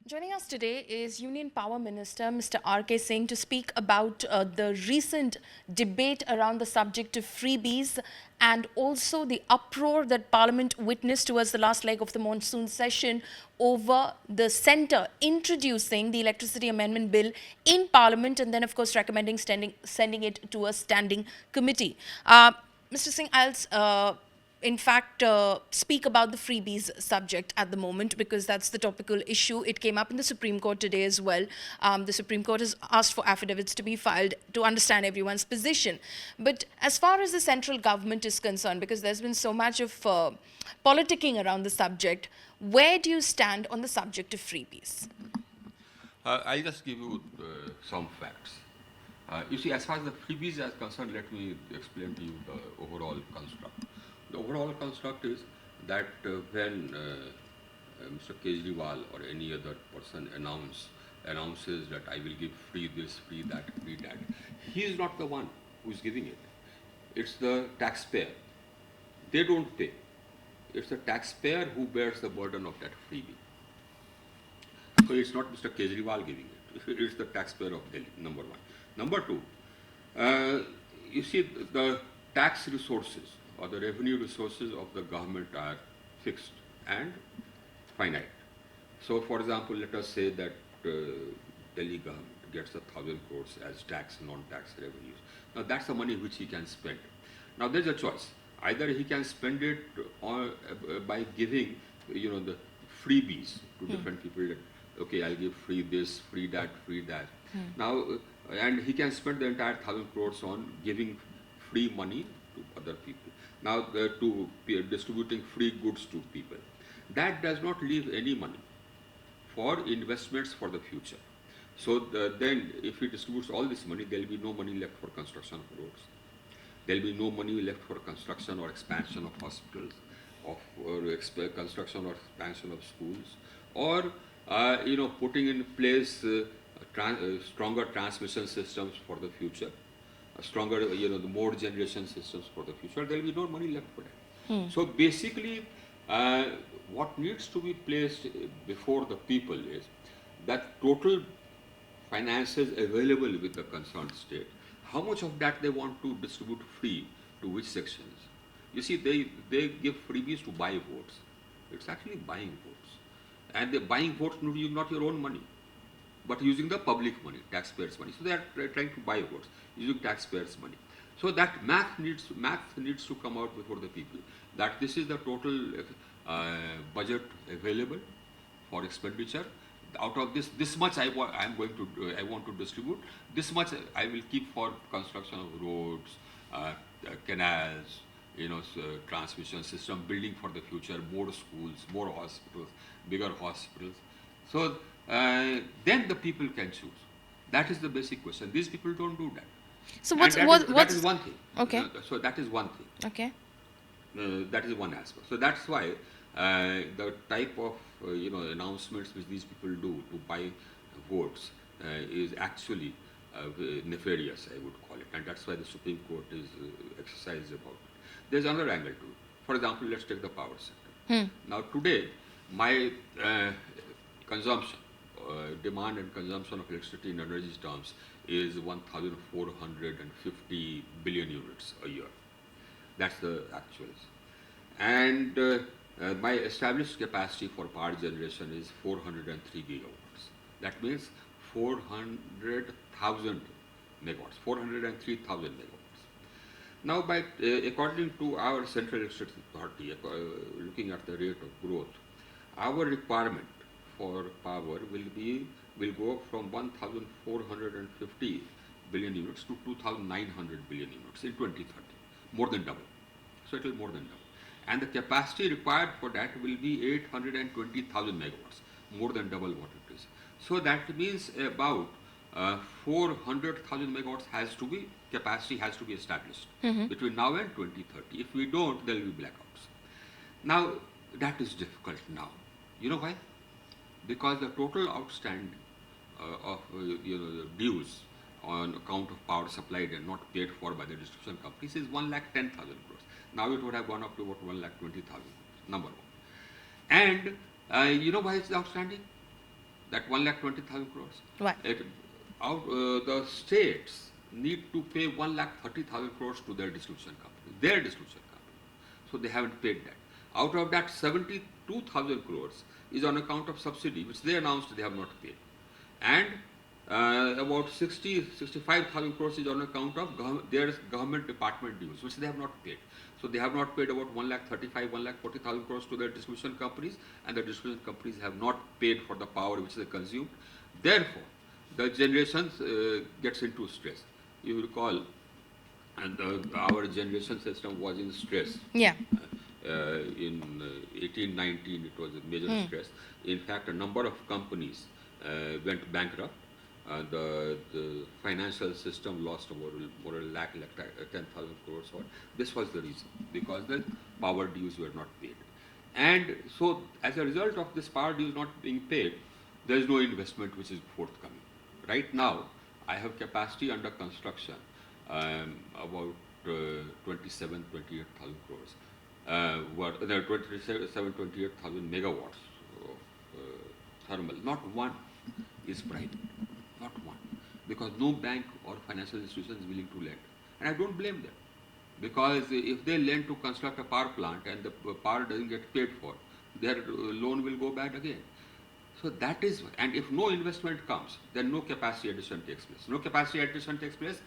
Joining us today is Union Power Minister Mr. RK Singh to speak about the recent debate around the subject of freebies and also the uproar that Parliament witnessed towards the last leg of the monsoon session over the centre introducing the Electricity Amendment Bill in Parliament and then, of course, recommending sending it to a standing committee. Mr. Singh, I'll in fact, speak about the freebies subject at the moment because that's the topical issue. It came up in the Supreme Court today as well. The Supreme Court has asked for affidavits to be filed to understand everyone's position. But as far as the central government is concerned, because there's been so much of politicking around the subject, where do you stand on the subject of freebies? I'll just give you some facts. You see, as far as the freebies are concerned, let me explain to you the overall construct. The overall construct is that when Mr. Kejriwal or any other person announces that I will give free this, free that, he is not the one who is giving it. It's the taxpayer. They don't pay. It's the taxpayer who bears the burden of that freebie. So it's not Mr. Kejriwal giving it. It's the taxpayer of Delhi, number one. Number two, you see the tax resources or the revenue resources of the government are fixed and finite. So for example, let us say that Delhi government gets 1,000 crores as tax, non-tax revenues. Now that's the money which he can spend. Now there's a choice. Either he can spend it on, by giving, the freebies to different people. Okay, I'll give free this, free that, free that. Now, and he can spend the entire 1,000 crores on giving free money to other people. Now, distributing free goods to people. That does not leave any money for investments for the future. So then, if he distributes all this money, there will be no money left for construction of roads. There will be no money left for construction or expansion of hospitals, construction or expansion of schools, or putting in place stronger transmission systems for the future, stronger, the more generation systems for the future. There will be no money left for that. So basically, what needs to be placed before the people is that total finances available with the concerned state. How much of that they want to distribute free to which sections? You see, they give freebies to buy votes. It's actually buying votes. And they're buying votes not your own money, but using the public money, taxpayers' money. So they are trying to buy votes using taxpayers' money. So that math needs to come out before the people. That this is the total budget available for expenditure. Out of this much I want to distribute. This much I will keep for construction of roads, canals, transmission system, building for the future, more schools, more hospitals, bigger hospitals. So then the people can choose. That is the basic question. These people don't do that. So that is one thing. Okay. So that is one thing. Okay. That is one aspect. So that's why the type of announcements which these people do to buy votes is actually nefarious, I would call it, and that's why the Supreme Court is exercised about it. There's another angle to it. For example, let's take the power sector. Now today, my consumption, demand and consumption of electricity in energy terms is 1,450 billion units a year. That's the actuals. And my established capacity for power generation is 403 gigawatts. That means 400,000 megawatts, 403,000 megawatts. Now, according to our Central Electricity Authority, looking at the rate of growth, our requirement for power will go from 1,450 billion units to 2,900 billion units in 2030, more than double. So it will more than double. And the capacity required for that will be 820,000 megawatts, more than double what it is. So that means about 400,000 megawatts capacity has to be established between now and 2030. If we don't, there will be blackouts. Now, that is difficult now. You know why? Because the total outstanding of the dues on account of power supplied and not paid for by the distribution companies is 1,10,000 crores. Now it would have gone up to about 1,20,000 crores, number one. And you know why it's outstanding? that 1,20,000 crores. Right. The states need to pay 1,30,000 crores to their distribution company. So they haven't paid that. Out of that, 72,000 crores is on account of subsidy, which they announced they have not paid. And about 65,000 crores is on account of their government department dues, which they have not paid. So they have not paid about 1,35,000, 1,40,000 crores to their distribution companies, and the distribution companies have not paid for the power which they consumed. Therefore, the generation gets into stress. You recall, and our generation system was in stress. Yeah. In 1819, it was a major stress. In fact, a number of companies went bankrupt. The financial system lost about more than 10,000 crores. This was the reason, because the power dues were not paid. And so, as a result of this power dues not being paid, there is no investment which is forthcoming. Right now, I have capacity under construction about 28,000 crores. There are 28,000 megawatts of thermal. Not one is private. Not one. Because no bank or financial institution is willing to lend. And I don't blame them. Because if they lend to construct a power plant and the power doesn't get paid for, their loan will go bad again. So that is, and if no investment comes, then no capacity addition takes place. No capacity addition takes place,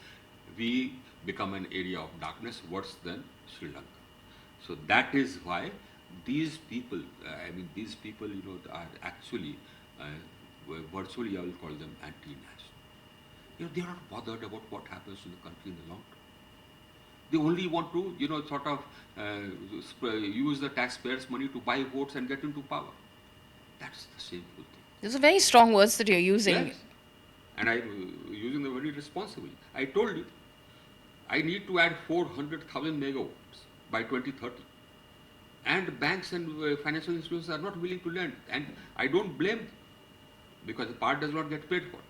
we become an area of darkness worse than Sri Lanka. So that is why these people, are actually, virtually I will call them anti-national. They are not bothered about what happens to the country in the long term. They only want to, sort of use the taxpayers' money to buy votes and get into power. That's the shameful thing. Those are very strong words that you're using. Yes. And I'm using them very responsibly. I told you, I need to add 400,000 megawatts by 2030. And banks and financial institutions are not willing to lend. And I don't blame them, because the power does not get paid for.